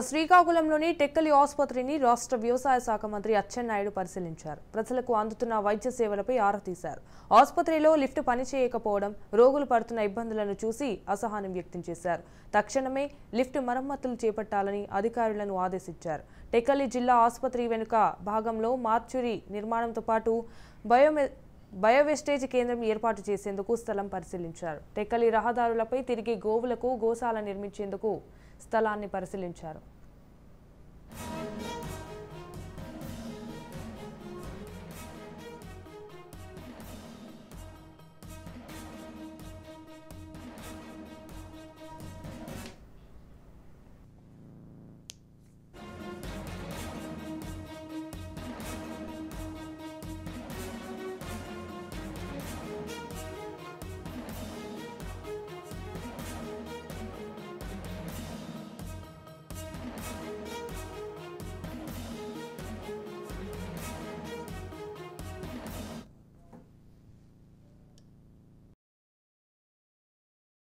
శ్రీకాకుళంలోని టెక్కలి ఆసుపత్రిని రాష్ట్ర వ్యవసాయ శాఖ మంత్రి అచ్చెన్నాయుడు పరిశీలించారు. ప్రజలకు అందుతున్న వైద్య సేవలపై ఆరా తీశారు. ఆసుపత్రిలో లిఫ్ట్ పనిచేయకపోవడం, రోగులు పడుతున్న ఇబ్బందులను చూసి అసహనం వ్యక్తం చేశారు. తక్షణమే లిఫ్ట్ మరమ్మతులు చేపట్టాలని అధికారులను ఆదేశించారు. టెక్కలి జిల్లా ఆసుపత్రి వెనుక భాగంలో మార్చురీ నిర్మాణంతో పాటు బయోవేస్టేజ్ కేంద్రం ఏర్పాటు చేసేందుకు స్థలం పరిశీలించారు. టెక్కలి రహదారులపై తిరిగి గోవులకు గోశాల నిర్మించేందుకు స్థలాన్ని పరిశీలించారు.